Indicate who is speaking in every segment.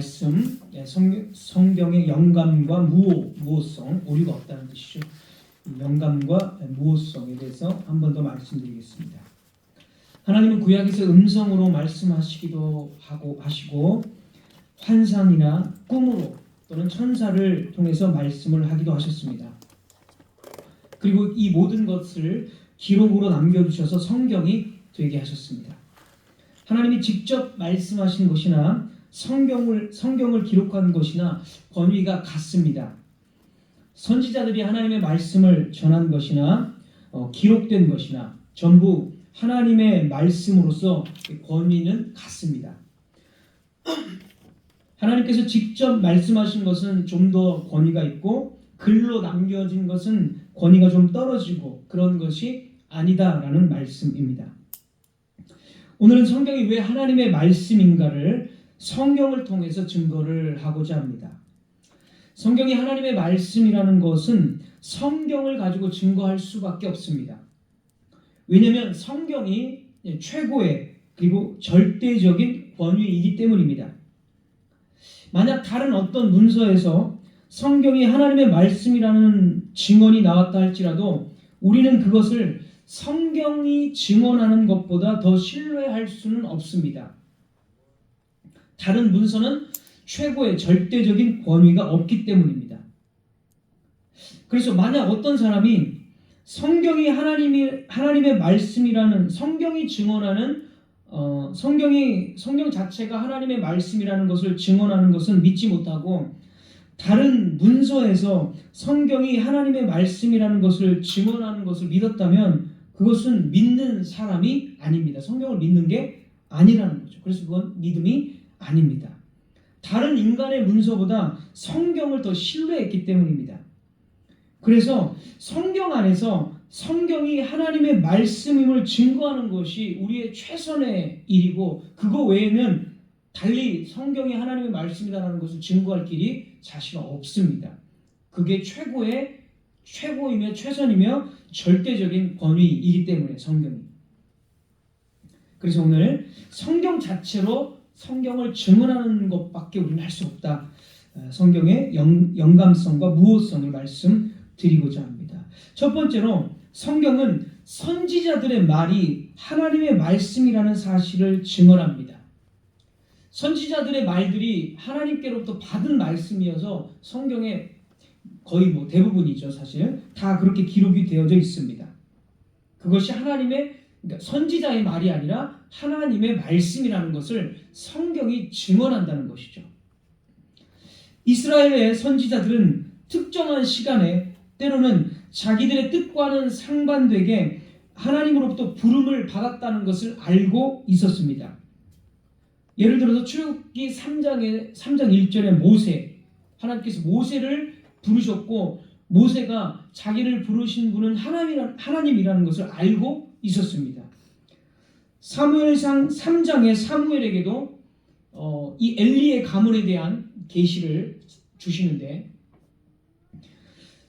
Speaker 1: 말씀, 성경의 영감과 무호성, 오류가 없다는 뜻이죠. 영감과 무호성에 대해서 한 번 더 말씀드리겠습니다. 하나님은 구약에서 음성으로 말씀하시기도 하시고 환상이나 꿈으로 또는 천사를 통해서 말씀을 하기도 하셨습니다. 그리고 이 모든 것을 기록으로 남겨두셔서 성경이 되게 하셨습니다. 하나님이 직접 말씀하신 것이나 성경을 기록한 것이나 권위가 같습니다. 선지자들이 하나님의 말씀을 전한 것이나 기록된 것이나 전부 하나님의 말씀으로서 권위는 같습니다. 하나님께서 직접 말씀하신 것은 좀 더 권위가 있고 글로 남겨진 것은 권위가 좀 떨어지고 그런 것이 아니다라는 말씀입니다. 오늘은 성경이 왜 하나님의 말씀인가를 성경을 통해서 증거를 하고자 합니다. 성경이 하나님의 말씀이라는 것은 성경을 가지고 증거할 수밖에 없습니다. 왜냐하면 성경이 최고의 그리고 절대적인 권위이기 때문입니다. 만약 다른 어떤 문서에서 성경이 하나님의 말씀이라는 증언이 나왔다 할지라도 우리는 그것을 성경이 증언하는 것보다 더 신뢰할 수는 없습니다. 다른 문서는 최고의 절대적인 권위가 없기 때문입니다. 그래서 만약 어떤 사람이 성경이 하나님의 말씀이라는 성경이 증언하는 성경 자체가 하나님의 말씀이라는 것을 증언하는 것은 믿지 못하고 다른 문서에서 성경이 하나님의 말씀이라는 것을 증언하는 것을 믿었다면 그것은 믿는 사람이 아닙니다. 성경을 믿는 게 아니라는 거죠. 그래서 그건 믿음이 아닙니다. 다른 인간의 문서보다 성경을 더 신뢰했기 때문입니다. 그래서 성경 안에서 성경이 하나님의 말씀임을 증거하는 것이 우리의 최선의 일이고 그거 외에는 달리 성경이 하나님의 말씀이라는 것을 증거할 길이 사실 없습니다. 그게 최고이며 최선이며 절대적인 권위이기 때문에 성경이. 그래서 오늘 성경 자체로 성경을 증언하는 것밖에 우리는 할 수 없다. 성경의 영감성과 무호성을 말씀드리고자 합니다. 첫 번째로 성경은 선지자들의 말이 하나님의 말씀이라는 사실을 증언합니다. 선지자들의 말들이 하나님께로부터 받은 말씀이어서 성경에 거의 대부분이죠. 사실 다 그렇게 기록이 되어져 있습니다. 그것이 그러니까 선지자의 말이 아니라 하나님의 말씀이라는 것을 성경이 증언한다는 것이죠. 이스라엘의 선지자들은 특정한 시간에 때로는 자기들의 뜻과는 상반되게 하나님으로부터 부름을 받았다는 것을 알고 있었습니다. 예를 들어서 출애굽기 3장 1절에 하나님께서 모세를 부르셨고 모세가 자기를 부르신 분은 하나님이라는 것을 알고 있었습니다. 사무엘상 3장에 사무엘에게도 이 엘리의 가문에 대한 계시를 주시는데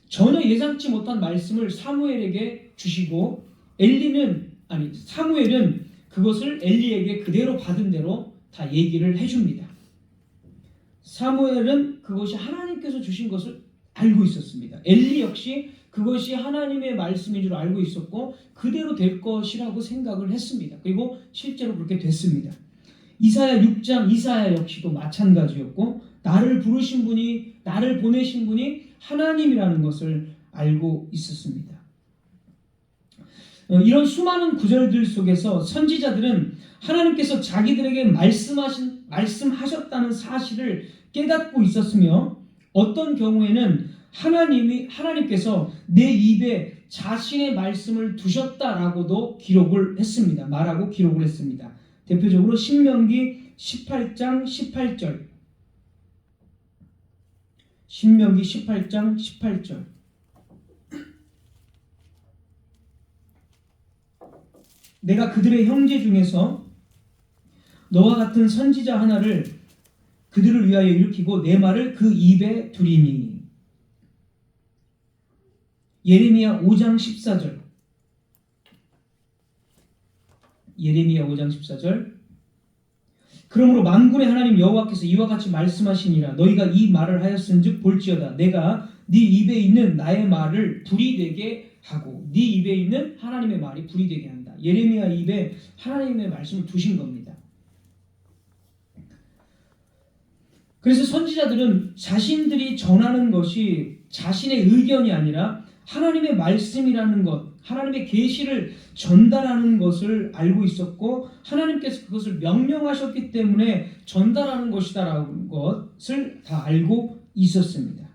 Speaker 1: 전혀 예상치 못한 말씀을 사무엘에게 주시고 사무엘은 그것을 엘리에게 그대로 받은 대로 다 얘기를 해줍니다. 사무엘은 그것이 하나님께서 주신 것을 알고 있었습니다. 엘리 역시 그것이 하나님의 말씀인 줄 알고 있었고 그대로 될 것이라고 생각을 했습니다. 그리고 실제로 그렇게 됐습니다. 이사야 6장 이사야 역시도 마찬가지였고 나를 보내신 분이 하나님이라는 것을 알고 있었습니다. 이런 수많은 구절들 속에서 선지자들은 하나님께서 자기들에게 말씀하셨다는 사실을 깨닫고 있었으며 어떤 경우에는 하나님께서 내 입에 자신의 말씀을 두셨다라고도 기록을 했습니다. 말하고 기록을 했습니다. 대표적으로 신명기 18장 18절. 신명기 18장 18절. 내가 그들의 형제 중에서 너와 같은 선지자 하나를 그들을 위하여 일으키고 내 말을 그 입에 두리니. 예레미야 5장 14절. 예레미야 5장 14절. 그러므로 만군의 하나님 여호와께서 이와 같이 말씀하시니라. 너희가 이 말을 하였은즉 볼지어다. 내가 네 입에 있는 나의 말을 불이 되게 하고 네 입에 있는 하나님의 말이 불이 되게 한다. 예레미야 입에 하나님의 말씀을 두신 겁니다. 그래서 선지자들은 자신들이 전하는 것이 자신의 의견이 아니라 하나님의 말씀이라는 것, 하나님의 계시를 전달하는 것을 알고 있었고 하나님께서 그것을 명령하셨기 때문에 전달하는 것이다라는 것을 다 알고 있었습니다.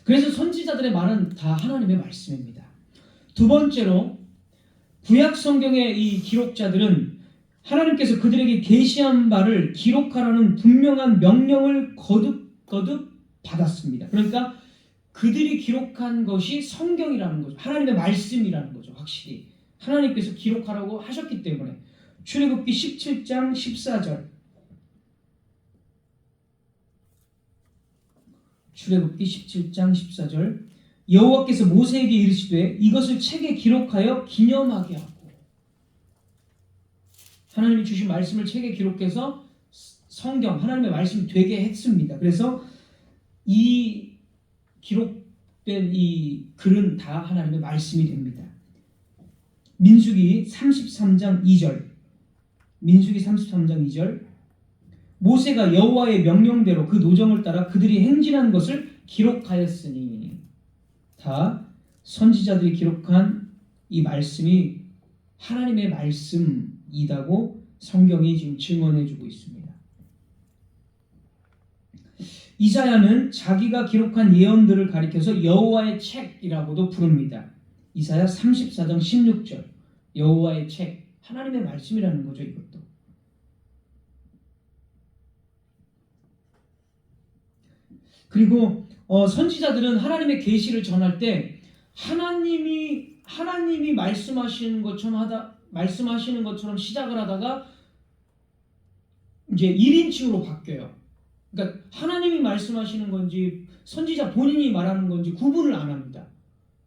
Speaker 1: 그래서 선지자들의 말은 다 하나님의 말씀입니다. 두 번째로 구약 성경의 이 기록자들은 하나님께서 그들에게 계시한 바를 기록하라는 분명한 명령을 거듭 받았습니다. 그러니까 그들이 기록한 것이 성경이라는 거죠. 하나님의 말씀이라는 거죠. 확실히 하나님께서 기록하라고 하셨기 때문에. 출애굽기 17장 14절. 출애굽기 17장 14절. 여호와께서 모세에게 이르시되 이것을 책에 기록하여 기념하게 하고. 하나님이 주신 말씀을 책에 기록해서 성경, 하나님의 말씀이 되게 했습니다. 그래서 이 기록된 이 글은 다 하나님의 말씀이 됩니다. 민수기 33장 2절. 민수기 33장 2절. 모세가 여호와의 명령대로 그 노정을 따라 그들이 행진한 것을 기록하였으니. 다 선지자들이 기록한 이 말씀이 하나님의 말씀이라고 성경이 지금 증언해주고 있습니다. 이사야는 자기가 기록한 예언들을 가리켜서 여호와의 책이라고도 부릅니다. 이사야 34장 16절. 여호와의 책, 하나님의 말씀이라는 거죠. 이것도. 그리고 선지자들은 하나님의 계시를 전할 때 하나님이 말씀하시는 것처럼 시작을 하다가 이제 1인칭으로 바뀌어요. 그러니까 하나님이 말씀하시는 건지 선지자 본인이 말하는 건지 구분을 안 합니다.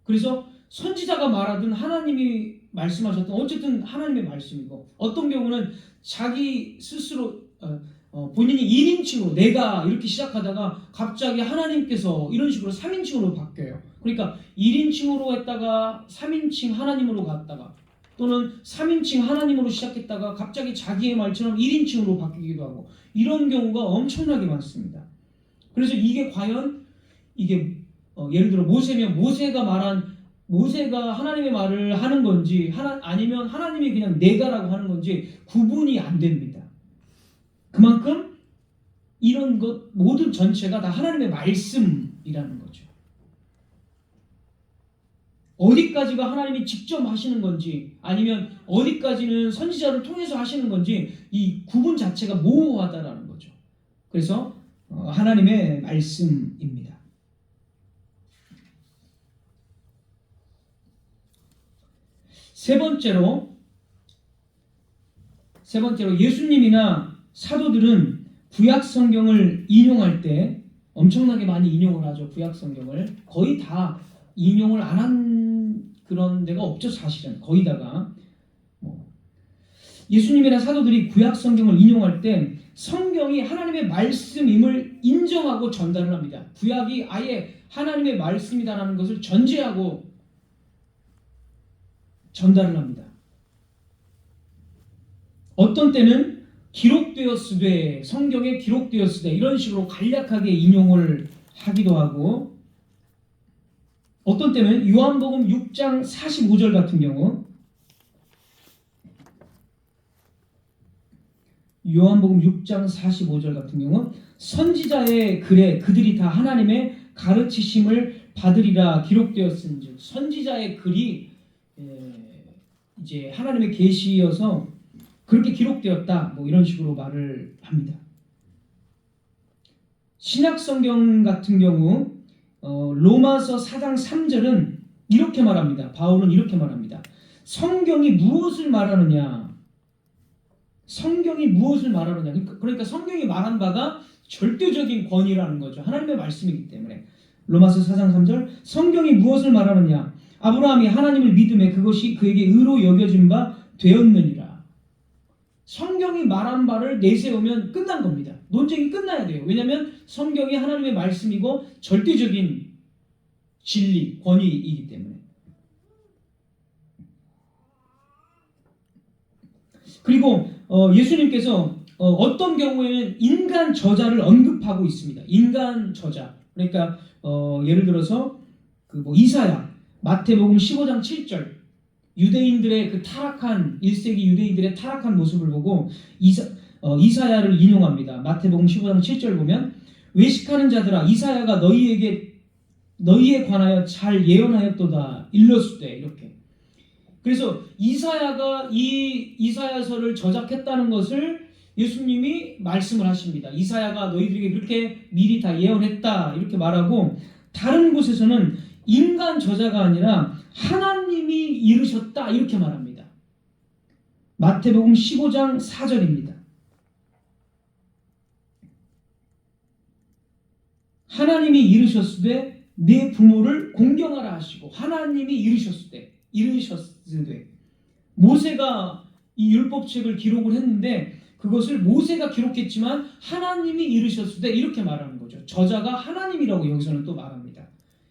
Speaker 1: 그래서 선지자가 말하든 하나님이 말씀하셨든 어쨌든 하나님의 말씀이고, 어떤 경우는 자기 스스로 본인이 1인칭으로 내가 이렇게 시작하다가 갑자기 하나님께서 이런 식으로 3인칭으로 바뀌어요. 그러니까 1인칭으로 했다가 3인칭 하나님으로 갔다가, 또는 3인칭 하나님으로 시작했다가 갑자기 자기의 말처럼 1인칭으로 바뀌기도 하고, 이런 경우가 엄청나게 많습니다. 그래서 이게 과연 이게 예를 들어 모세면 모세가 하나님의 말을 하는 건지 아니면 하나님이 그냥 내가라고 하는 건지 구분이 안 됩니다. 그만큼 이런 것 모든 전체가 다 하나님의 말씀이라는 거죠. 어디까지가 하나님이 직접 하시는 건지 아니면 어디까지는 선지자를 통해서 하시는 건지 이 구분 자체가 모호하다라는 거죠. 그래서 하나님의 말씀입니다. 세 번째로 예수님이나 사도들은 구약 성경을 인용할 때 엄청나게 많이 인용을 하죠. 구약 성경을 거의 다 인용을 안 한 그런 데가 없죠. 사실은 거의 다가. 예수님이나 사도들이 구약 성경을 인용할 때 성경이 하나님의 말씀임을 인정하고 전달을 합니다. 구약이 아예 하나님의 말씀이다라는 것을 전제하고 전달을 합니다. 어떤 때는 기록되었으되, 성경에 기록되었으되 이런 식으로 간략하게 인용을 하기도 하고, 어떤 때는 요한복음 6장 45절 같은 경우, 요한복음 6장 45절 같은 경우 선지자의 글에 그들이 다 하나님의 가르치심을 받으리라 기록되었은즉, 선지자의 글이 이제 하나님의 계시여서 그렇게 기록되었다, 이런 식으로 말을 합니다. 신약 성경 같은 경우 로마서 4장 3절은 이렇게 말합니다. 바울은 이렇게 말합니다. 성경이 무엇을 말하느냐? 그러니까 성경이 말한 바가 절대적인 권위라는 거죠. 하나님의 말씀이기 때문에. 로마서 4장 3절, 성경이 무엇을 말하느냐? 아브라함이 하나님을 믿음에 그것이 그에게 의로 여겨진 바 되었느니라. 성경이 말한 바를 내세우면 끝난 겁니다. 논쟁이 끝나야 돼요. 왜냐하면 성경이 하나님의 말씀이고 절대적인 진리, 권위이기 때문에. 그리고 예수님께서 어떤 경우에는 인간 저자를 언급하고 있습니다. 인간 저자. 그러니까 예를 들어서 이사야, 마태복음 15장 7절. 유대인들의 그 타락한 1세기 유대인들의 타락한 모습을 보고 이사야를 인용합니다. 마태복음 15장 7절 보면 외식하는 자들아 이사야가 너희에 관하여 잘 예언하였도다 일렀으되 이렇게. 그래서 이사야가 이 이사야서를 저작했다는 것을 예수님이 말씀을 하십니다. 이사야가 너희들에게 그렇게 미리 다 예언했다 이렇게 말하고, 다른 곳에서는 인간 저자가 아니라 하나님이 이르셨다 이렇게 말합니다. 마태복음 15장 4절입니다. 하나님이 이르셨으되 내 부모를 공경하라 하시고, 하나님이 이르셨으되 모세가 이 율법책을 기록을 했는데 그것을 모세가 기록했지만 하나님이 이르셨으되 이렇게 말하는 거죠. 저자가 하나님이라고 여기서는 또 말합니다.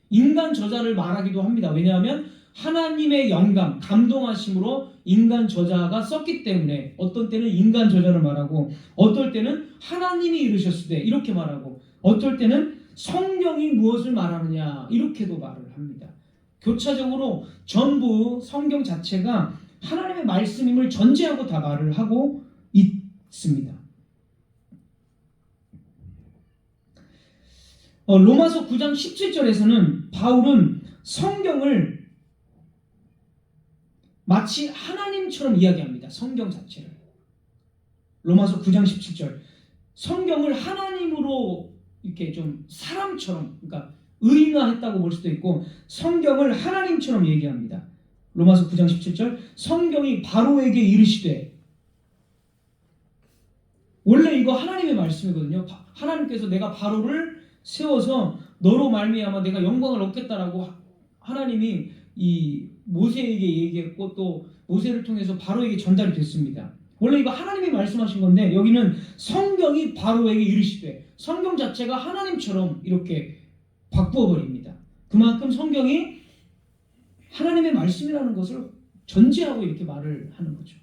Speaker 1: 인간 저자를 말하기도 합니다. 왜냐하면 하나님의 영감, 감동하심으로 인간 저자가 썼기 때문에 어떤 때는 인간 저자를 말하고, 어떨 때는 하나님이 이르셨으되 이렇게 말하고, 어떨 때는 성경이 무엇을 말하느냐 이렇게도 말을 합니다. 교차적으로 전부 성경 자체가 하나님의 말씀임을 전제하고 다 말을 하고 있습니다. 로마서 9장 17절에서는 바울은 성경을 마치 하나님처럼 이야기합니다. 성경 자체를. 로마서 9장 17절. 성경을 하나님으로 이렇게 좀 사람처럼, 그러니까 의인화했다고 볼 수도 있고, 성경을 하나님처럼 얘기합니다. 로마서 9장 17절. 성경이 바로에게 이르시되, 원래 이거 하나님의 말씀이거든요. 하나님께서 내가 바로를 세워서 너로 말미암아 내가 영광을 얻겠다라고 하나님이 이 모세에게 얘기했고, 또 모세를 통해서 바로에게 전달이 됐습니다. 원래 이거 하나님이 말씀하신 건데 여기는 성경이 바로에게 이르시되, 성경 자체가 하나님처럼 이렇게 바꾸어 버립니다. 그만큼 성경이 하나님의 말씀이라는 것을 전제하고 이렇게 말을 하는 거죠.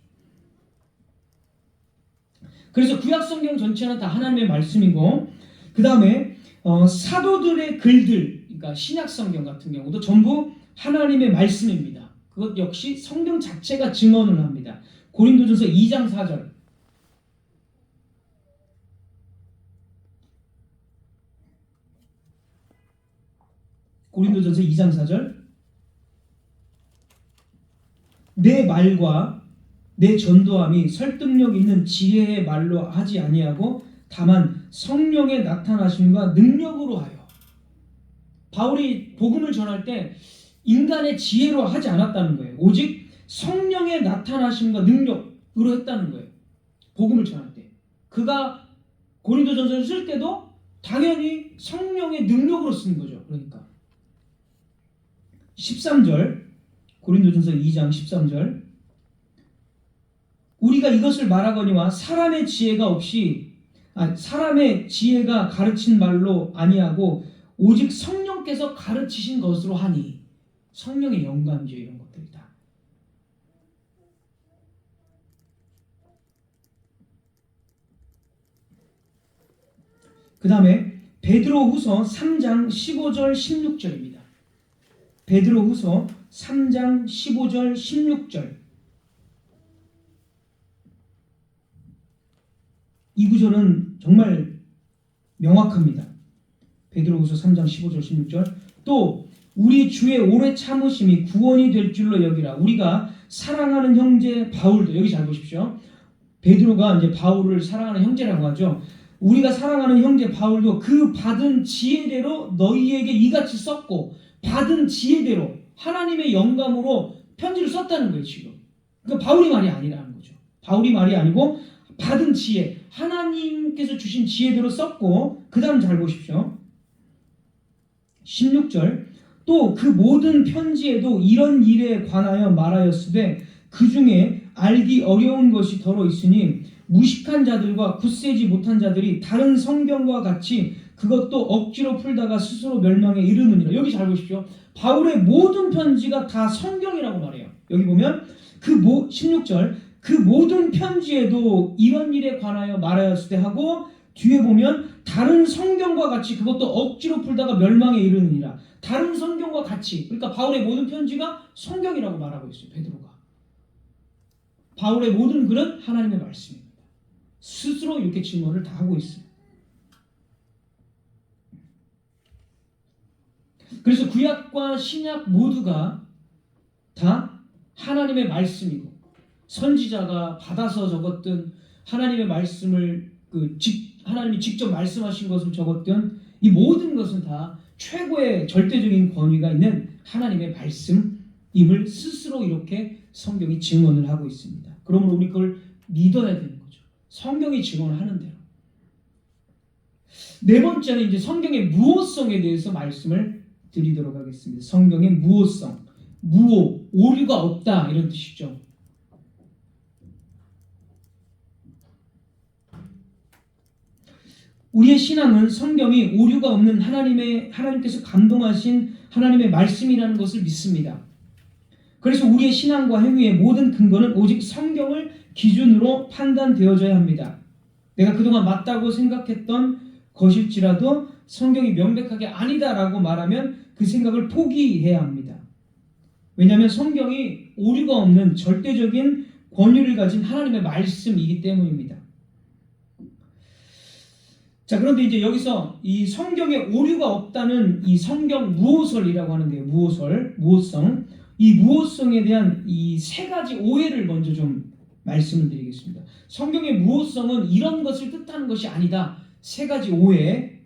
Speaker 1: 그래서 구약 성경 전체는 다 하나님의 말씀이고, 그 다음에 사도들의 글들, 그러니까 신약 성경 같은 경우도 전부 하나님의 말씀입니다. 그것 역시 성경 자체가 증언을 합니다. 고린도전서 2장 4절. 고린도전서 2장 4절. 내 말과 내 전도함이 설득력 있는 지혜의 말로 하지 아니하고 다만 성령의 나타나심과 능력으로 하여. 바울이 복음을 전할 때 인간의 지혜로 하지 않았다는 거예요. 오직 성령의 나타나심과 능력으로 했다는 거예요. 복음을 전할 때. 그가 고린도전서를 쓸 때도 당연히 성령의 능력으로 쓴 거죠. 그러니까 13절, 고린도전서 2장 13절. 우리가 이것을 말하거니와 사람의 지혜가 가르친 말로 아니하고 오직 성령께서 가르치신 것으로 하니. 성령의 영감이죠, 이런 것들이다. 그 다음에 베드로후서 3장 15절 16절입니다. 베드로후서 3장 15절 16절. 이 구절은 정말 명확합니다. 베드로후서 3장 15절 16절. 또 우리 주의 오래 참으심이 구원이 될 줄로 여기라. 우리가 사랑하는 형제 바울도, 여기 잘 보십시오. 베드로가 이제 바울을 사랑하는 형제라고 하죠. 우리가 사랑하는 형제 바울도 그 받은 지혜대로 너희에게 이같이 썼고, 받은 지혜대로 하나님의 영감으로 편지를 썼다는 거예요, 지금. 그러니까 바울이 말이 아니라는 거죠. 바울이 말이 아니고 받은 지혜, 하나님께서 주신 지혜대로 썼고, 그 다음 잘 보십시오. 16절. 또 그 모든 편지에도 이런 일에 관하여 말하였으되 그 중에 알기 어려운 것이 더러 있으니 무식한 자들과 굳세지 못한 자들이 다른 성경과 같이 그것도 억지로 풀다가 스스로 멸망에 이르느니라. 여기 잘 보십시오. 바울의 모든 편지가 다 성경이라고 말해요. 여기 보면 16절 그 모든 편지에도 이런 일에 관하여 말하였으되 하고 뒤에 보면 다른 성경과 같이 그것도 억지로 풀다가 멸망에 이르느니라. 다른 성경과 같이, 그러니까 바울의 모든 편지가 성경이라고 말하고 있어요. 베드로가. 바울의 모든 글은 하나님의 말씀입니다. 스스로 이렇게 증언을 다 하고 있어요. 그래서 구약과 신약 모두가 다 하나님의 말씀이고 선지자가 받아서 적었던 하나님의 말씀을 하나님이 직접 말씀하신 것을 적었던 이 모든 것은 다 최고의 절대적인 권위가 있는 하나님의 말씀임을 스스로 이렇게 성경이 증언을 하고 있습니다. 그러므로 우리 그걸 믿어야 되는 거죠. 성경이 증언을 하는 대로. 네 번째는 이제 성경의 무오성에 대해서 말씀을 드리도록 하겠습니다. 성경의 무오성, 무오, 오류가 없다 이런 뜻이죠. 우리의 신앙은 성경이 오류가 없는 하나님께서 감동하신 하나님의 말씀이라는 것을 믿습니다. 그래서 우리의 신앙과 행위의 모든 근거는 오직 성경을 기준으로 판단되어져야 합니다. 내가 그동안 맞다고 생각했던 것일지라도 성경이 명백하게 아니다라고 말하면 그 생각을 포기해야 합니다. 왜냐하면 성경이 오류가 없는 절대적인 권위를 가진 하나님의 말씀이기 때문입니다. 자, 그런데 이제 여기서 이 성경에 오류가 없다는 이 성경 무오설이라고 하는데요. 무오성. 이 무오성에 대한 이 세 가지 오해를 먼저 좀 말씀을 드리겠습니다. 성경의 무오성은 이런 것을 뜻하는 것이 아니다. 세 가지 오해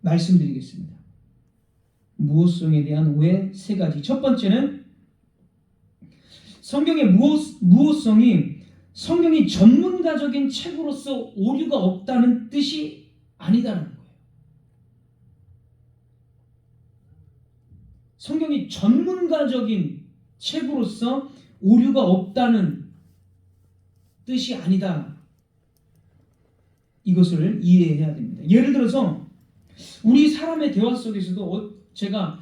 Speaker 1: 말씀드리겠습니다. 무오성에 대한 오해 세 가지. 첫 번째는 성경의 무오성이 성경이 전문가적인 책으로서 오류가 없다는 뜻이 아니다라는 거예요. 성경이 전문가적인 책으로서 오류가 없다는 뜻이 아니다. 이것을 이해해야 됩니다. 예를 들어서 우리 사람의 대화 속에서도 제가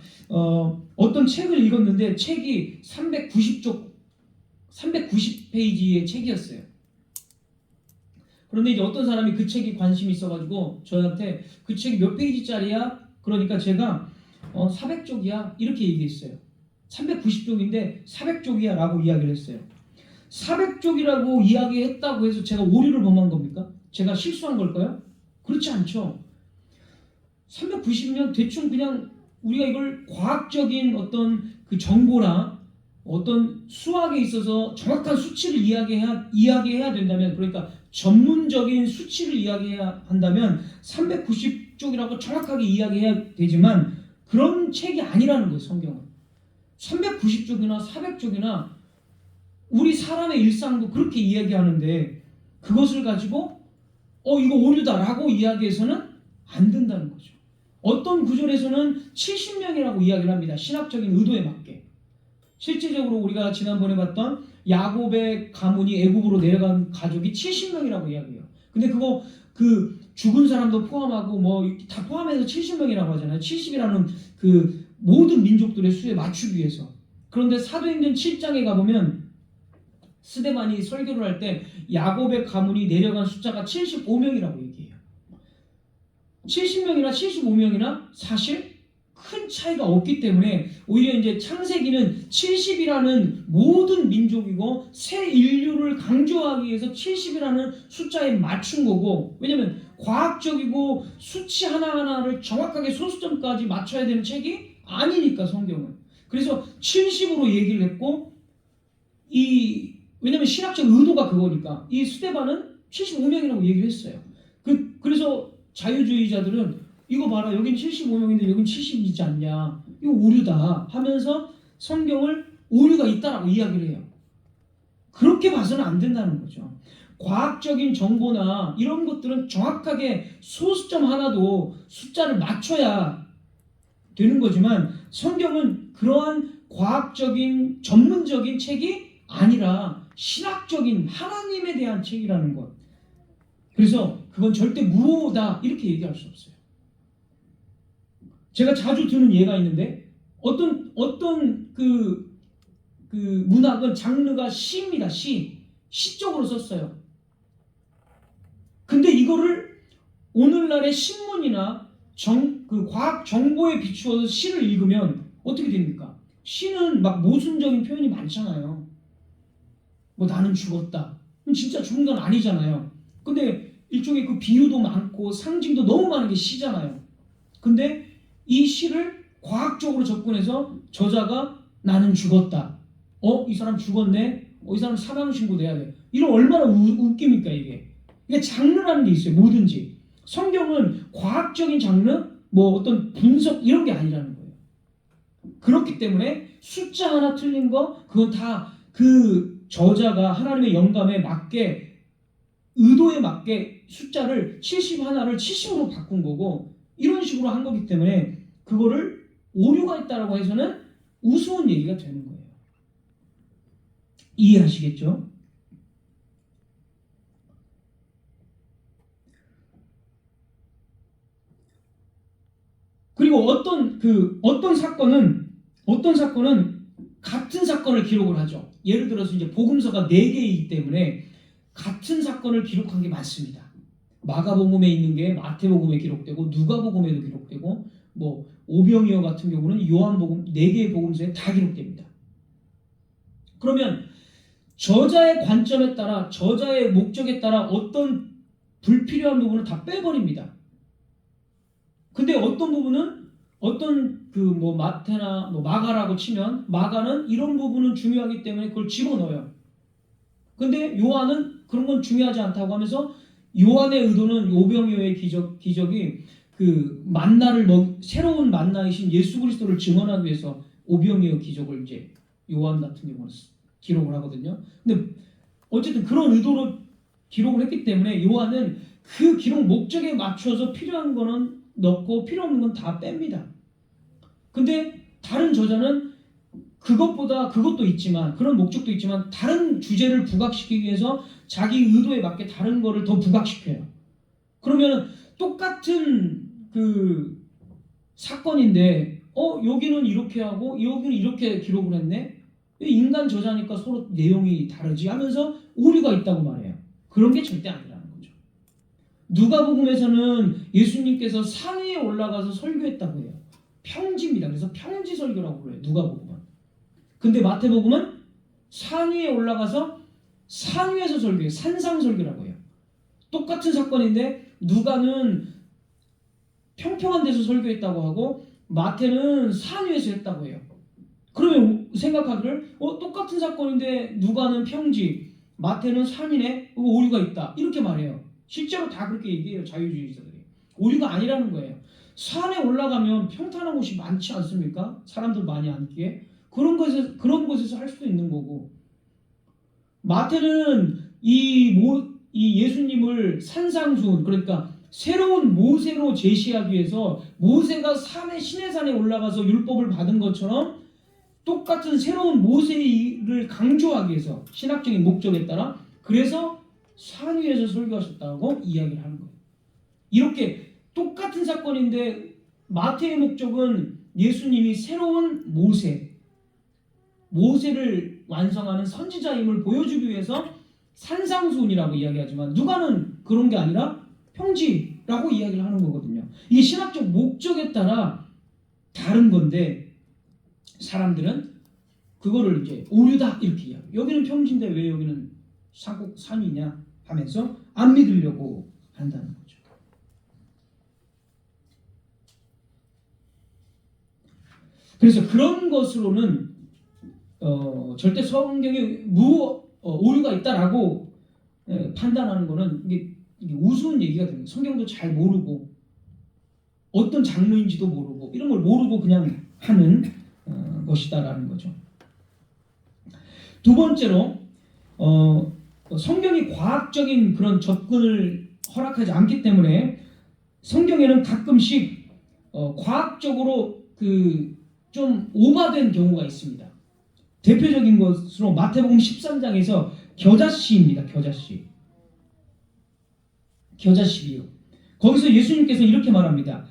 Speaker 1: 어떤 책을 읽었는데 책이 390페이지의 책이었어요. 그런데 이제 어떤 사람이 그 책에 관심이 있어가지고 저한테 그 책이 몇 페이지짜리야? 그러니까 제가 400쪽이야 이렇게 얘기했어요. 390쪽인데 400쪽이야 라고 이야기를 했어요. 400쪽이라고 이야기했다고 해서 제가 오류를 범한 겁니까? 제가 실수한 걸까요? 그렇지 않죠. 390면 대충 그냥 우리가 이걸 과학적인 어떤 그 정보나 어떤 수학에 있어서 정확한 수치를 이야기해야 된다면, 그러니까 전문적인 수치를 이야기해야 한다면 390쪽이라고 정확하게 이야기해야 되지만 그런 책이 아니라는 거예요. 성경은 390쪽이나 400쪽이나 우리 사람의 일상도 그렇게 이야기하는데 그것을 가지고 이거 오류다라고 이야기해서는 안 된다는 거죠. 어떤 구절에서는 70명이라고 이야기를 합니다. 신학적인 의도에 맞게. 실제적으로 우리가 지난번에 봤던 야곱의 가문이 애굽으로 내려간 가족이 70명이라고 이야기해요. 근데 그거 그 죽은 사람도 포함하고 뭐 다 포함해서 70명이라고 하잖아요. 70이라는 그 모든 민족들의 수에 맞추기 위해서. 그런데 사도행전 7장에 가보면 스데반이 설교를 할 때 야곱의 가문이 내려간 숫자가 75명이라고 얘기해요. 70명이나 75명이나 사실 큰 차이가 없기 때문에 오히려 이제 창세기는 70이라는 모든 민족이고 새 인류를 강조하기 위해서 70이라는 숫자에 맞춘 거고, 왜냐면 과학적이고 수치 하나하나를 정확하게 소수점까지 맞춰야 되는 책이 아니니까 성경은. 그래서 70으로 얘기를 했고, 왜냐면 신학적 의도가 그거니까 이 스데반은 75명이라고 얘기를 했어요. 그래서 자유주의자들은 이거 봐라, 여긴 75명인데 여긴 70이지 않냐, 이거 오류다 하면서 성경을 오류가 있다라고 이야기를 해요. 그렇게 봐서는 안 된다는 거죠. 과학적인 정보나 이런 것들은 정확하게 소수점 하나도 숫자를 맞춰야 되는 거지만 성경은 그러한 과학적인 전문적인 책이 아니라 신학적인 하나님에 대한 책이라는 것. 그래서 그건 절대 무오다 이렇게 얘기할 수 없어요. 제가 자주 드는 예가 있는데 어떤 그 문학은 장르가 시입니다. 시적으로 썼어요. 근데 이거를 오늘날의 신문이나 그 과학 정보에 비추어서 시를 읽으면 어떻게 됩니까? 시는 막 모순적인 표현이 많잖아요. 뭐 나는 죽었다. 진짜 죽은 건 아니잖아요. 근데 일종의 그 비유도 많고 상징도 너무 많은 게 시잖아요. 근데 이 시를 과학적으로 접근해서 저자가 나는 죽었다. 이 사람 죽었네. 이 사람 사망 신고돼야 돼. 이런 얼마나 웃깁니까 이게. 이게 장르라는 게 있어요. 뭐든지. 성경은 과학적인 장르, 뭐 어떤 분석 이런 게 아니라는 거예요. 그렇기 때문에 숫자 하나 틀린 거 그건 다 그 저자가 하나님의 영감에 맞게 의도에 맞게 숫자를 71를 70으로 바꾼 거고 이런 식으로 한 거기 때문에 그거를 오류가 있다라고 해서는 우스운 얘기가 되는 거예요. 이해하시겠죠? 그리고 어떤 사건은 같은 사건을 기록을 하죠. 예를 들어서 이제 복음서가 4개이기 때문에 같은 사건을 기록한 게 많습니다. 마가복음에 있는 게 마태복음에 기록되고 누가복음에도 기록되고 뭐 오병이어 같은 경우는 요한복음 4개의 복음서에 다 기록됩니다. 그러면 저자의 관점에 따라 저자의 목적에 따라 어떤 불필요한 부분을 다 빼버립니다. 근데 어떤 부분은 뭐 마태나 뭐 마가라고 치면 마가는 이런 부분은 중요하기 때문에 그걸 집어넣어요. 근데 요한은 그런 건 중요하지 않다고 하면서 요한의 의도는 오병이어의 기적이 그 새로운 만나이신 예수 그리스도를 증언하기 위해서 오병이어 기적을 이제 요한 같은 경우는 기록을 하거든요. 근데 어쨌든 그런 의도로 기록을 했기 때문에 요한은 그 기록 목적에 맞춰서 필요한 거는 넣고 필요 없는 건 다 뺍니다. 근데 다른 저자는 그것도 있지만 그런 목적도 있지만 다른 주제를 부각시키기 위해서 자기 의도에 맞게 다른 거를 더 부각시켜요. 그러면 똑같은 그 사건인데 여기는 이렇게 하고 여기는 이렇게 기록을 했네. 인간 저자니까 서로 내용이 다르지 하면서 오류가 있다고 말해요. 그런 게 절대 아니라는 거죠. 누가복음에서는 예수님께서 산 위에 올라가서 설교했다고 해요. 평지입니다. 그래서 평지 설교라고 그래요. 누가복음은. 근데 마태복음은 산 위에 올라가서 산 위에서 설교해요. 산상 설교라고 해요. 똑같은 사건인데 누가는 평평한 데서 설교했다고 하고 마태는 산 위에서 했다고 해요. 그러면 생각하기를 똑같은 사건인데 누가는 평지, 마태는 산이네? 오류가 있다. 이렇게 말해요. 실제로 다 그렇게 얘기해요. 자유주의자들이. 오류가 아니라는 거예요. 산에 올라가면 평탄한 곳이 많지 않습니까? 사람들 많이 앉기에. 그런 곳에서 할 수도 있는 거고. 마태는 이 예수님을 산상수훈, 그러니까 새로운 모세로 제시하기 위해서 모세가 신의 산에 올라가서 율법을 받은 것처럼 똑같은 새로운 모세를 강조하기 위해서 신학적인 목적에 따라 그래서 산 위에서 설교하셨다고 이야기를 하는 거예요. 이렇게 똑같은 사건인데 마태의 목적은 예수님이 새로운 모세를 완성하는 선지자임을 보여주기 위해서 산상수훈이라고 이야기하지만 누가는 그런 게 아니라 평지라고 이야기를 하는 거거든요. 이게 신학적 목적에 따라 다른 건데 사람들은 그거를 이제 오류다 이렇게 이야기해요. 여기는 평지인데 왜 여기는 산이냐 하면서 안 믿으려고 한다는 거죠. 그래서 그런 것으로는 절대 성경에 오류가 있다라고 판단하는 거는 이게 우스운 얘기가 됩니다. 성경도 잘 모르고 어떤 장르인지도 모르고 이런 걸 모르고 그냥 하는 것이다라는 거죠. 두 번째로 성경이 과학적인 그런 접근을 허락하지 않기 때문에 성경에는 가끔씩 과학적으로 좀 오바된 경우가 있습니다. 대표적인 것으로 마태복음 13장에서 겨자씨입니다. 겨자씨요. 거기서 예수님께서 이렇게 말합니다.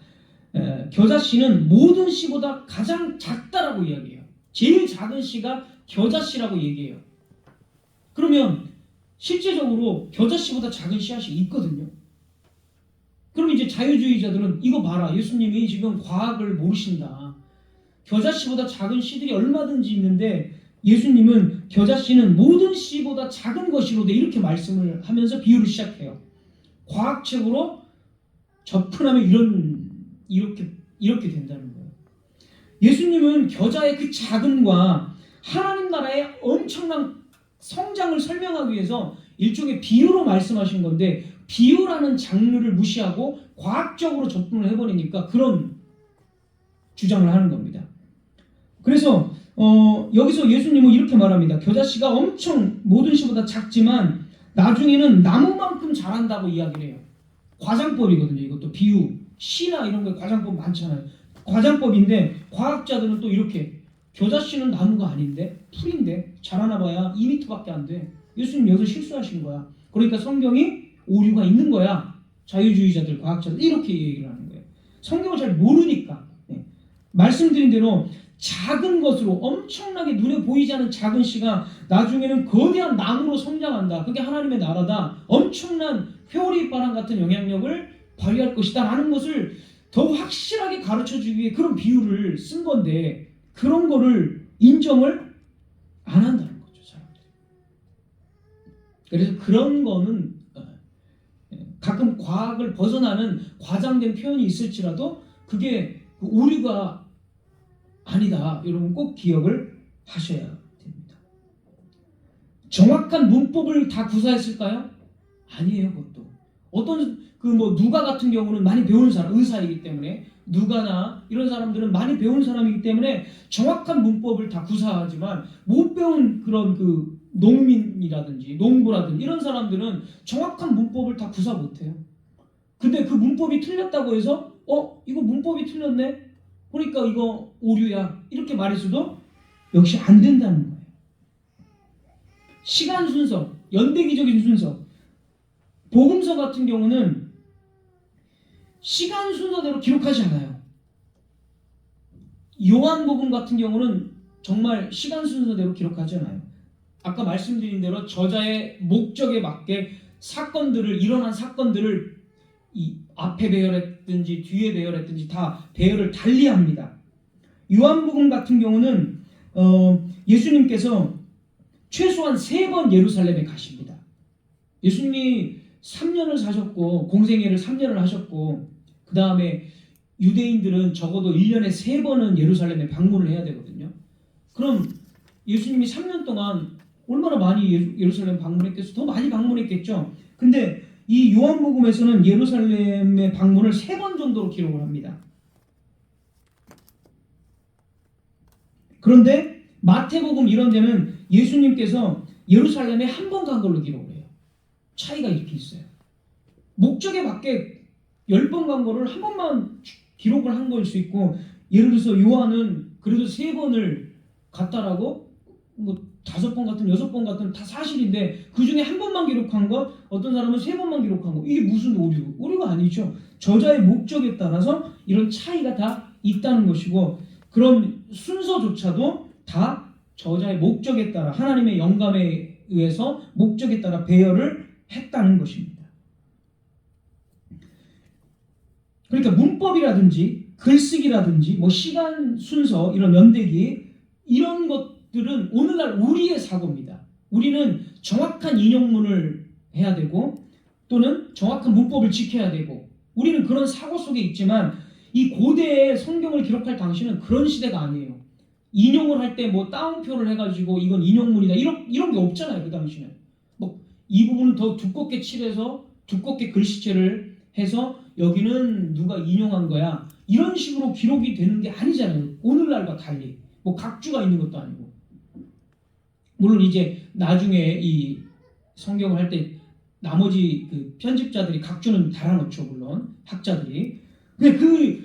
Speaker 1: 겨자씨는 모든 씨보다 가장 작다라고 이야기해요. 제일 작은 씨가 겨자씨라고 얘기해요. 그러면 실제적으로 겨자씨보다 작은 씨앗이 있거든요. 그럼 이제 자유주의자들은 이거 봐라, 예수님이 지금 과학을 모르신다. 겨자씨보다 작은 씨들이 얼마든지 있는데 예수님은 겨자씨는 모든 씨보다 작은 것이로되 이렇게 말씀을 하면서 비유를 시작해요. 과학책으로 접근하면 이렇게 된다는 거예요. 예수님은 겨자의 그 작음과 하나님 나라의 엄청난 성장을 설명하기 위해서 일종의 비유로 말씀하신 건데, 비유라는 장르를 무시하고 과학적으로 접근을 해버리니까 그런 주장을 하는 겁니다. 그래서 여기서 예수님은 이렇게 말합니다. 겨자씨가 엄청 모든 씨보다 작지만 나중에는 나무만큼 자란다고 이야기를 해요. 과장법이거든요. 이것도 비유, 시나 이런 거에 과장법 많잖아요. 과장법인데 과학자들은 또 이렇게, 겨자씨는 나무가 아닌데 풀인데 자라나 봐야 2m밖에 안 돼. 예수님 여기서 실수하신 거야. 그러니까 성경이 오류가 있는 거야. 자유주의자들, 과학자들 이렇게 얘기를 하는 거예요. 성경을 잘 모르니까. 말씀드린 대로 작은 것으로, 엄청나게 눈에 보이지 않은 작은 씨가 나중에는 거대한 나무로 성장한다. 그게 하나님의 나라다. 엄청난 회오리 바람 같은 영향력을 발휘할 것이다 라는 것을 더 확실하게 가르쳐주기 위해 그런 비유를 쓴 건데, 그런 거를 인정을 안 한다는 거죠, 사람들이. 그래서 그런 거는 가끔 과학을 벗어나는 과장된 표현이 있을지라도 그게 오류가 아니다. 여러분 꼭 기억을 하셔야 됩니다. 정확한 문법을 다 구사했을까요? 아니에요. 그것도 어떤 누가 같은 경우는 많이 배운 사람, 의사이기 때문에, 누가나 이런 사람들은 많이 배운 사람이기 때문에 정확한 문법을 다 구사하지만, 못 배운 그런 농민이라든지 농부라든지 이런 사람들은 정확한 문법을 다 구사 못해요. 근데 그 문법이 틀렸다고 해서 이거 문법이 틀렸네, 그러니까 이거 오류야, 이렇게 말했어도 역시 안 된다는 거예요. 시간 순서, 연대기적인 순서, 복음서 같은 경우는 시간 순서대로 기록하지 않아요. 요한복음 같은 경우는 정말 시간 순서대로 기록하지 않아요. 아까 말씀드린 대로 저자의 목적에 맞게 일어난 사건들을 이 앞에 배열했든지 뒤에 배열했든지 다 배열을 달리합니다. 요한복음 같은 경우는 예수님께서 최소한 3번 예루살렘에 가십니다. 예수님이 3년을 사셨고 공생애를 3년을 하셨고, 그 다음에 유대인들은 적어도 1년에 3번은 예루살렘에 방문을 해야 되거든요. 그럼 예수님이 3년 동안 얼마나 많이 예루살렘 방문했겠어? 더 많이 방문했겠죠. 근데 이 요한복음에서는 예루살렘의 방문을 3번 정도로 기록을 합니다. 그런데 마태복음 이런 데는 예수님께서 예루살렘에 한 번 간 걸로 기록을 해요. 차이가 이렇게 있어요. 목적에 맞게 10번 간 거를 한 번만 기록을 한 거일 수 있고, 예를 들어서 요한은 그래도 3번을 갔다라고 5번 같은 6번 같은 다 사실인데 그 중에 한 번만 기록한 거, 어떤 사람은 3번만 기록한 거, 이게 무슨 오류가 아니죠. 저자의 목적에 따라서 이런 차이가 다 있다는 것이고, 그런 순서조차도 다 저자의 목적에 따라, 하나님의 영감에 의해서 목적에 따라 배열을 했다는 것입니다. 그러니까 문법이라든지 글쓰기라든지 시간 순서, 이런 연대기, 이런 것들은 오늘날 우리의 사고입니다. 우리는 정확한 인용문을 해야 되고 또는 정확한 문법을 지켜야 되고, 우리는 그런 사고 속에 있지만 이 고대의 성경을 기록할 당시는 그런 시대가 아니에요. 인용을 할 때 따옴표를 해가지고 이건 인용문이다 이런 게 없잖아요. 그 당시는 이 부분은 더 두껍게 칠해서 두껍게 글씨체를 해서 여기는 누가 인용한 거야, 이런 식으로 기록이 되는 게 아니잖아요. 오늘날과 달리 각주가 있는 것도 아니고. 물론 이제 나중에 이 성경을 할 때 나머지 편집자들이 각주는 달아놓죠. 물론 학자들이. 근데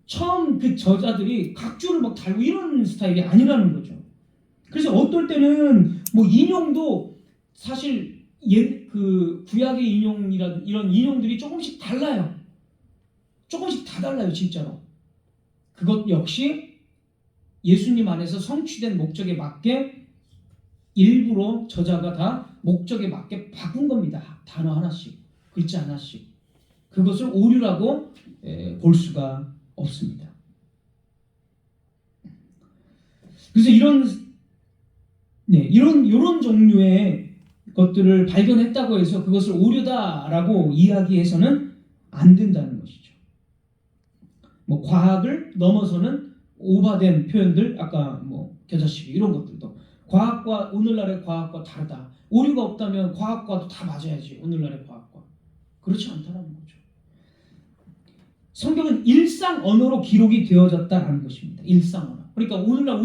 Speaker 1: 처음 저자들이 각주를 달고 이런 스타일이 아니라는 거죠. 그래서 어떨 때는 인용도 사실 그 구약의 인용이라든 이런 인용들이 조금씩 달라요. 조금씩 다 달라요, 진짜로. 그것 역시 예수님 안에서 성취된 목적에 맞게 일부러 저자가 다 목적에 맞게 바꾼 겁니다. 단어 하나씩, 글자 하나씩. 그것을 오류라고 볼 수가 없습니다. 그래서 이런 종류의 것들을 발견했다고 해서 그것을 오류다라고 이야기해서는 안 된다는 것이죠. 뭐 과학을 넘어서는 오바된 표현들, 아까 뭐 겨자씨비 이런 것들도 과학과 오늘날의 과학과 다르다. 오류가 없다면 과학과도 다 맞아야지. 오늘날의 과학과. 그렇지 않다는 거죠. 성경은 일상 언어로 기록이 되어졌다라는 것입니다. 일상 언어. 그러니까 오늘날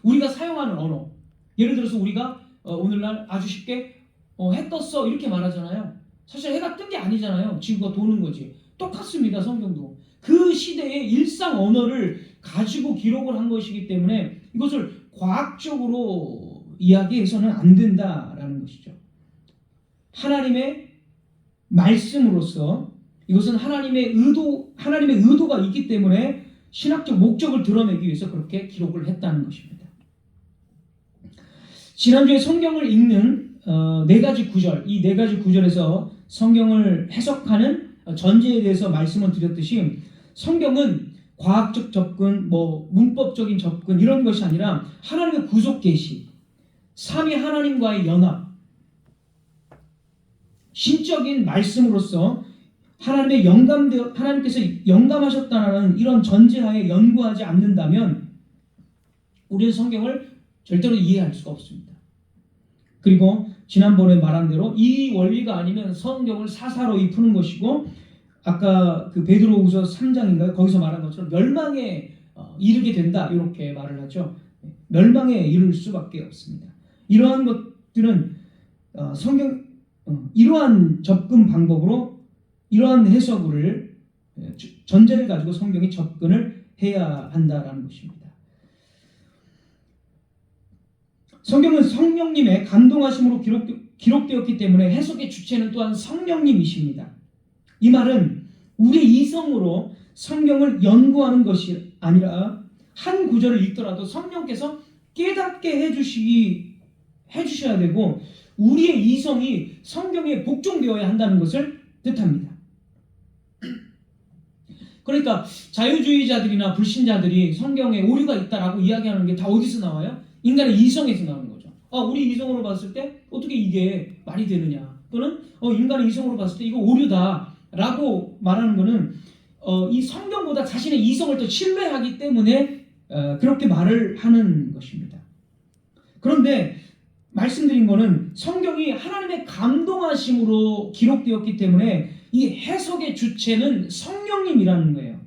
Speaker 1: 우리가 사용하는 언어. 예를 들어서 우리가 오늘날 아주 쉽게 해 떴어 이렇게 말하잖아요. 사실 해가 뜬 게 아니잖아요. 지구가 도는 거지. 똑같습니다. 성경도. 그 시대의 일상 언어를 가지고 기록을 한 것이기 때문에 이것을 과학적으로 이야기해서는 안 된다라는 것이죠. 하나님의 말씀으로서 이것은 하나님의 의도가 있기 때문에 신학적 목적을 드러내기 위해서 그렇게 기록을 했다는 것입니다. 지난주에 성경을 읽는 네 가지 구절, 이 네 가지 구절에서 성경을 해석하는 전제에 대해서 말씀을 드렸듯이 성경은 과학적 접근, 문법적인 접근 이런 것이 아니라 하나님의 구속 계시, 삼위 하나님과의 연합, 신적인 말씀으로서 하나님께서 영감하셨다는 이런 전제하에 연구하지 않는다면 우리는 성경을 절대로 이해할 수가 없습니다. 그리고 지난번에 말한 대로 이 원리가 아니면 성경을 사사로이 푸는 것이고 아까 그 베드로후서 3장인가요? 거기서 말한 것처럼 멸망에 이르게 된다 이렇게 말을 하죠. 멸망에 이를 수밖에 없습니다. 이러한 것들은 이러한 접근 방법으로 이러한 해석을 전제를 가지고 성경이 접근을 해야 한다라는 것입니다. 성경은 성령님의 감동하심으로 기록되었기 때문에 해석의 주체는 또한 성령님이십니다. 이 말은 우리 이성으로 성경을 연구하는 것이 아니라 한 구절을 읽더라도 성령께서 깨닫게 해주셔야 되고 우리의 이성이 성경에 복종되어야 한다는 것을 뜻합니다. 그러니까 자유주의자들이나 불신자들이 성경에 오류가 있다라고 이야기하는 게 다 어디서 나와요? 인간의 이성에서 나오는 거죠. 우리 이성으로 봤을 때 어떻게 이게 말이 되느냐 또는 인간의 이성으로 봤을 때 이거 오류다라고 말하는 거는 이 성경보다 자신의 이성을 더 신뢰하기 때문에 그렇게 말을 하는 것입니다. 그런데 말씀드린 거는 성경이 하나님의 감동하심으로 기록되었기 때문에 이 해석의 주체는 성령님이라는 거예요.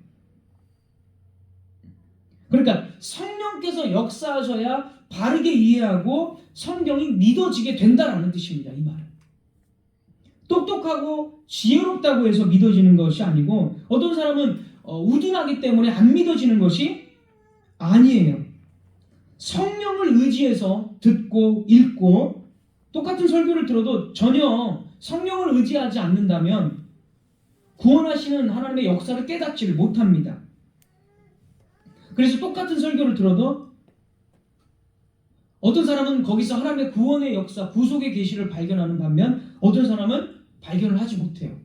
Speaker 1: 그러니까 성령께서 역사하셔야 바르게 이해하고 성경이 믿어지게 된다라는 뜻입니다. 이 말은. 똑똑하고 지혜롭다고 해서 믿어지는 것이 아니고 어떤 사람은 우둔하기 때문에 안 믿어지는 것이 아니에요. 성령을 의지해서 듣고 읽고 똑같은 설교를 들어도 전혀 성령을 의지하지 않는다면 구원하시는 하나님의 역사를 깨닫지를 못합니다. 그래서 똑같은 설교를 들어도 어떤 사람은 거기서 하나님의 구원의 역사, 구속의 계시를 발견하는 반면 어떤 사람은 발견을 하지 못해요.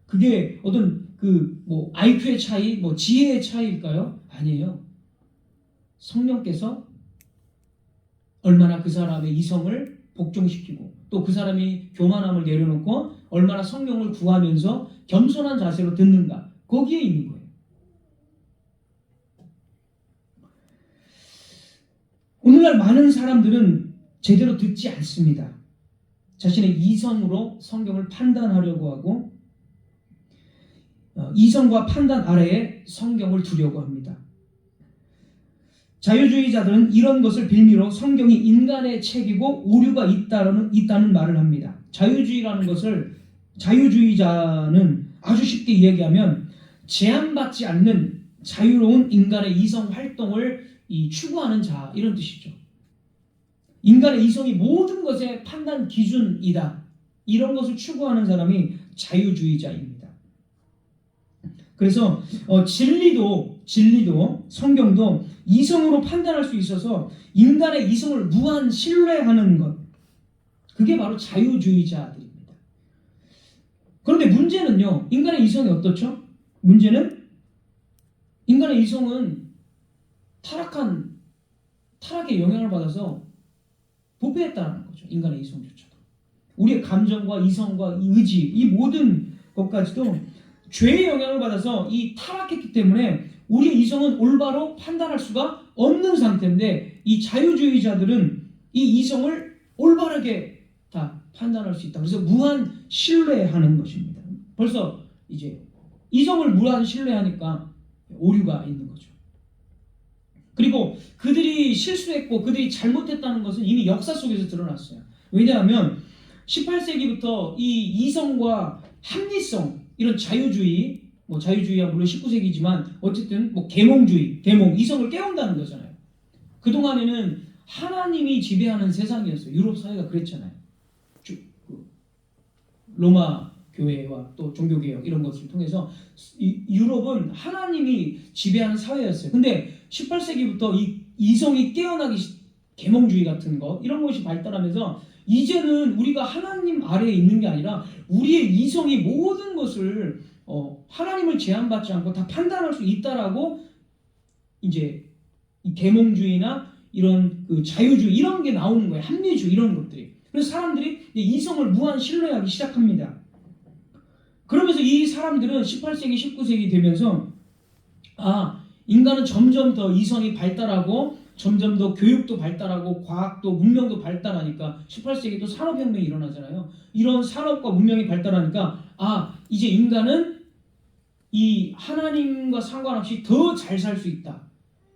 Speaker 1: 그게 어떤 IQ의 차이, 지혜의 차이일까요? 아니에요. 성령께서 얼마나 그 사람의 이성을 복종시키고 또 그 사람이 교만함을 내려놓고 얼마나 성령을 구하면서 겸손한 자세로 듣는가 거기에 있는 거예요. 오늘날 많은 사람들은 제대로 듣지 않습니다. 자신의 이성으로 성경을 판단하려고 하고 이성과 판단 아래에 성경을 두려고 합니다. 자유주의자들은 이런 것을 빌미로 성경이 인간의 책이고 오류가 있다는 말을 합니다. 자유주의자는 아주 쉽게 이야기하면 제한받지 않는 자유로운 인간의 이성 활동을 추구하는 자 이런 뜻이죠. 인간의 이성이 모든 것의 판단 기준이다. 이런 것을 추구하는 사람이 자유주의자입니다. 그래서 진리도 성경도 이성으로 판단할 수 있어서 인간의 이성을 무한 신뢰하는 것, 그게 바로 자유주의자들입니다. 그런데 문제는요, 인간의 이성이 어떻죠? 문제는 인간의 이성은 타락의 영향을 받아서 부패했다는 거죠. 인간의 이성조차도. 우리의 감정과 이성과 의지, 이 모든 것까지도 죄의 영향을 받아서 이 타락했기 때문에 우리의 이성은 올바로 판단할 수가 없는 상태인데, 이 자유주의자들은 이 이성을 올바르게 다 판단할 수 있다. 그래서 무한 신뢰하는 것입니다. 벌써 이제 이성을 무한 신뢰하니까 오류가 있는 거죠. 그리고 그들이 실수했고 그들이 잘못했다는 것은 이미 역사 속에서 드러났어요. 왜냐하면 18세기부터 이 이성과 합리성, 이런 자유주의, 자유주의야 물론 19세기지만 어쨌든 계몽주의, 이성을 깨운다는 거잖아요. 그동안에는 하나님이 지배하는 세상이었어요. 유럽 사회가 그랬잖아요. 로마 교회와 또 종교개혁 이런 것을 통해서 유럽은 하나님이 지배하는 사회였어요. 근데 18세기부터 이 이성이 깨어나기, 계몽주의 같은 거 이런 것이 발달하면서 이제는 우리가 하나님 아래에 있는 게 아니라 우리의 이성이 모든 것을 하나님을 제한받지 않고 다 판단할 수 있다라고 이제 이 계몽주의나 이런 그 자유주의 이런 게 나오는 거예요. 합리주의 이런 것들이. 그래서 사람들이 이성을 무한 신뢰하기 시작합니다. 그러면서 이 사람들은 18세기, 19세기 되면서 인간은 점점 더 이성이 발달하고 점점 더 교육도 발달하고 과학도 문명도 발달하니까 18세기도 산업혁명이 일어나잖아요. 이런 산업과 문명이 발달하니까 이제 인간은 이 하나님과 상관없이 더 잘 살 수 있다.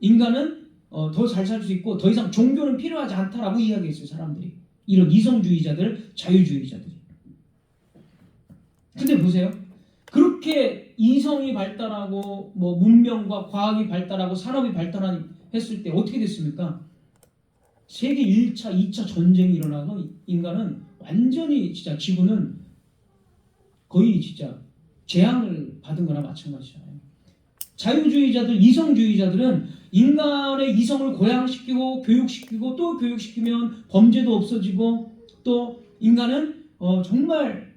Speaker 1: 인간은 더 잘 살 수 있고 더 이상 종교는 필요하지 않다라고 이야기했어요. 사람들이. 이런 이성주의자들, 자유주의자들이. 근데 보세요. 그렇게 이성이 발달하고 문명과 과학이 발달하고 산업이 발달했을 때 어떻게 됐습니까? 세계 1차, 2차 전쟁이 일어나서 인간은 완전히 진짜 지구는 거의 진짜 재앙을 받은 거나 마찬가지잖아요. 자유주의자들, 이성주의자들은 인간의 이성을 고양시키고 교육시키고 또 교육시키면 범죄도 없어지고 또 인간은 정말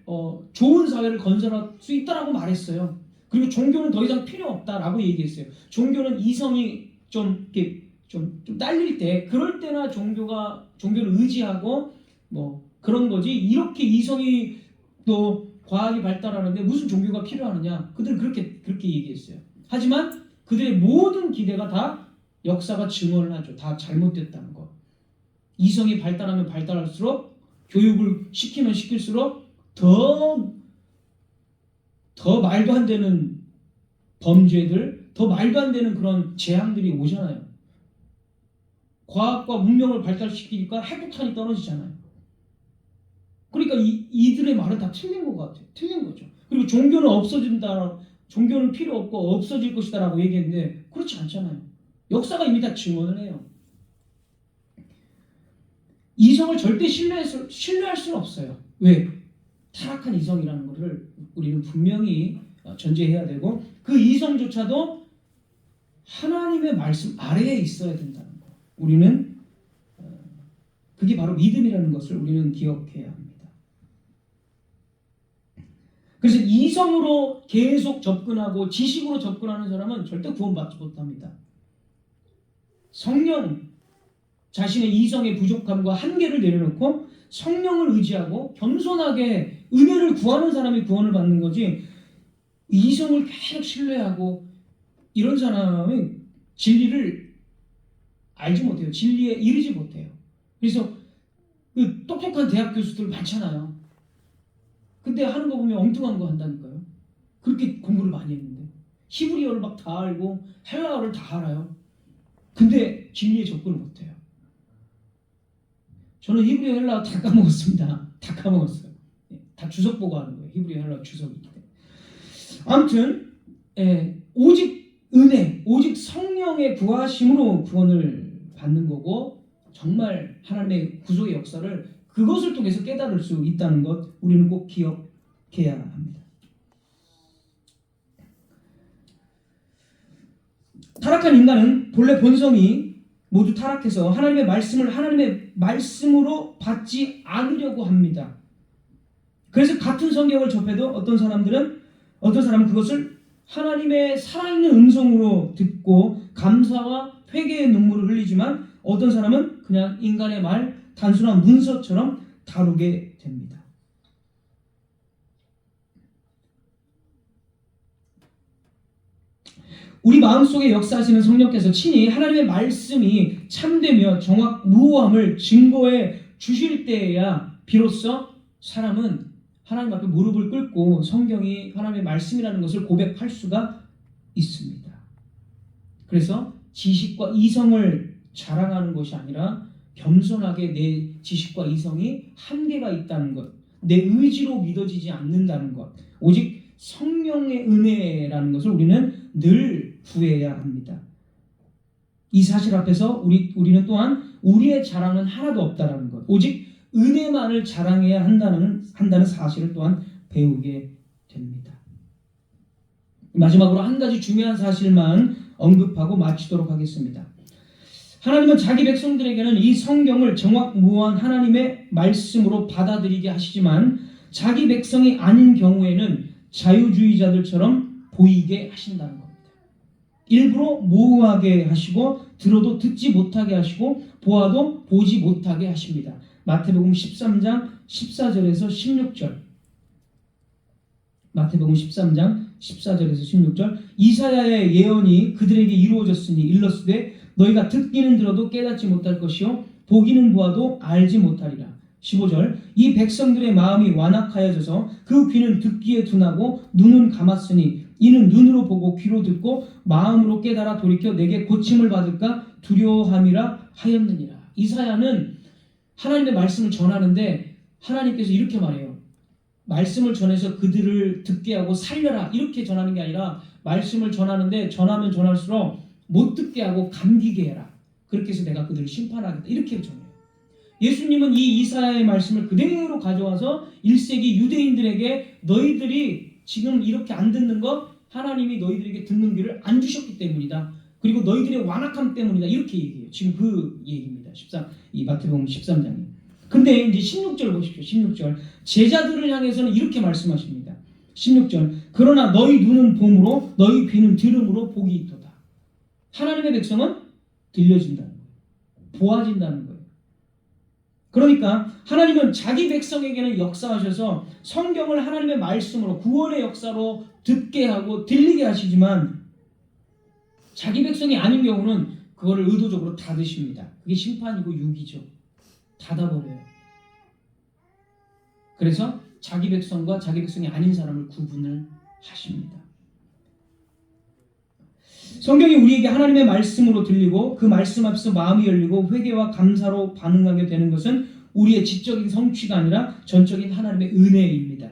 Speaker 1: 좋은 사회를 건설할 수 있다라고 말했어요. 그리고 종교는 더 이상 필요 없다라고 얘기했어요. 종교는 이성이 좀 딸릴 때, 그럴 때나 종교를 의지하고 그런 거지. 이렇게 이성이 또 과학이 발달하는데 무슨 종교가 필요하느냐? 그들은 그렇게 얘기했어요. 하지만 그들의 모든 기대가 다 역사가 증언을 하죠. 다 잘못됐다는 거. 이성이 발달하면 발달할수록 교육을 시키면 시킬수록 더 말도 안 되는 범죄들, 더 말도 안 되는 그런 재앙들이 오잖아요. 과학과 문명을 발달시키니까 핵폭탄이 떨어지잖아요. 그러니까 이들의 말은 다 틀린 것 같아요. 틀린 거죠. 그리고 종교는 없어진다, 종교는 필요 없고 없어질 것이다라고 얘기했는데 그렇지 않잖아요. 역사가 이미 다 증언을 해요. 이성을 절대 신뢰할 수는 없어요. 왜? 타락한 이성이라는 것을 우리는 분명히 전제해야 되고, 그 이성조차도 하나님의 말씀 아래에 있어야 된다는 거. 우리는 그게 바로 믿음이라는 것을 우리는 기억해야 합니다. 그래서 이성으로 계속 접근하고 지식으로 접근하는 사람은 절대 구원받지 못합니다. 성령, 자신의 이성의 부족함과 한계를 내려놓고 성령을 의지하고 겸손하게 은혜를 구하는 사람이 구원을 받는 거지, 이성을 계속 신뢰하고 이런 사람은 진리를 알지 못해요. 진리에 이르지 못해요. 그래서 그 똑똑한 대학 교수들 많잖아요. 근데 하는 거 보면 엉뚱한 거 한다니까요. 그렇게 공부를 많이 했는데 히브리어를 막 다 알고 헬라어를 다 알아요. 근데 진리에 접근을 못해요. 저는 히브리어 헬라어 다 까먹었습니다. 다 까먹었어요. 다 주석 보고 하는 거예요. 히브리어 헬라어 주석이기 때문에. 아무튼 오직 은혜, 오직 성령의 구하심으로 구원을 받는 거고, 정말 하나님의 구속의 역사를 그것을 통해서 깨달을 수 있다는 것 우리는 꼭 기억해야 합니다. 타락한 인간은 본래 본성이 모두 타락해서 하나님의 말씀을 하나님의 말씀으로 받지 않으려고 합니다. 그래서 같은 성경을 접해도 어떤 사람은 그것을 하나님의 살아있는 음성으로 듣고 감사와 회개의 눈물을 흘리지만 어떤 사람은 그냥 인간의 말, 단순한 문서처럼 다루게 됩니다. 우리 마음속에 역사하시는 성령께서 친히 하나님의 말씀이 참되며 정확무호함을 증거해 주실 때에야 비로소 사람은 하나님 앞에 무릎을 꿇고 성경이 하나님의 말씀이라는 것을 고백할 수가 있습니다. 그래서 지식과 이성을 자랑하는 것이 아니라 겸손하게 내 지식과 이성이 한계가 있다는 것, 내 의지로 믿어지지 않는다는 것, 오직 성령의 은혜라는 것을 우리는 늘 구해야 합니다. 이 사실 앞에서 우리는 또한 우리의 자랑은 하나도 없다라는 것, 오직 은혜만을 자랑해야 한다는 사실을 또한 배우게 됩니다. 마지막으로 한 가지 중요한 사실만 언급하고 마치도록 하겠습니다. 하나님은 자기 백성들에게는 이 성경을 정확무호한 하나님의 말씀으로 받아들이게 하시지만 자기 백성이 아닌 경우에는 자유주의자들처럼 보이게 하신다는 겁니다. 일부러 모호하게 하시고 들어도 듣지 못하게 하시고 보아도 보지 못하게 하십니다. 마태복음 13장 14절에서 16절. 마태복음 13장 14절에서 16절. 이사야의 예언이 그들에게 이루어졌으니 일렀으되 너희가 듣기는 들어도 깨닫지 못할 것이요 보기는 보아도 알지 못하리라. 15절. 이 백성들의 마음이 완악하여져서 그 귀는 듣기에 둔하고 눈은 감았으니 이는 눈으로 보고 귀로 듣고 마음으로 깨달아 돌이켜 내게 고침을 받을까 두려워함이라 하였느니라. 이사야는 하나님의 말씀을 전하는데 하나님께서 이렇게 말해요. 말씀을 전해서 그들을 듣게 하고 살려라 이렇게 전하는 게 아니라 말씀을 전하는데 전하면 전할수록 못 듣게 하고 감기게 해라. 그렇게 해서 내가 그들을 심판하겠다. 이렇게 전해요. 예수님은 이 이사야의 말씀을 그대로 가져와서 1세기 유대인들에게 너희들이 지금 이렇게 안 듣는 것 하나님이 너희들에게 듣는 귀를 안 주셨기 때문이다. 그리고 너희들의 완악함 때문이다. 이렇게 얘기해요. 지금 그 얘기입니다. 이 마태복음 13장에. 근데 이제 16절 보십시오. 16절. 제자들을 향해서는 이렇게 말씀하십니다. 16절. 그러나 너희 눈은 봄으로 너희 귀는 들음으로 복이 있도다. 하나님의 백성은 들려진다는 거예요. 보아진다는 거예요. 그러니까 하나님은 자기 백성에게는 역사하셔서 성경을 하나님의 말씀으로 구원의 역사로 듣게 하고 들리게 하시지만 자기 백성이 아닌 경우는 그거를 의도적으로 닫으십니다. 그게 심판이고 유기죠. 닫아버려요. 그래서 자기 백성과 자기 백성이 아닌 사람을 구분을 하십니다. 성경이 우리에게 하나님의 말씀으로 들리고 그 말씀 앞에서 마음이 열리고 회개와 감사로 반응하게 되는 것은 우리의 지적인 성취가 아니라 전적인 하나님의 은혜입니다.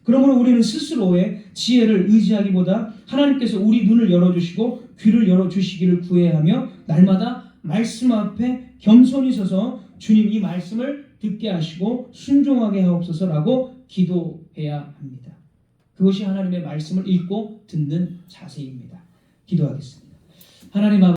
Speaker 1: 그러므로 우리는 스스로의 지혜를 의지하기보다 하나님께서 우리 눈을 열어주시고 귀를 열어주시기를 구해야 하며 날마다 말씀 앞에 겸손히 서서 주님 이 말씀을 듣게 하시고 순종하게 하옵소서라고 기도해야 합니다. 그것이 하나님의 말씀을 읽고 듣는 자세입니다. 기도하겠습니다. 하나님 아버지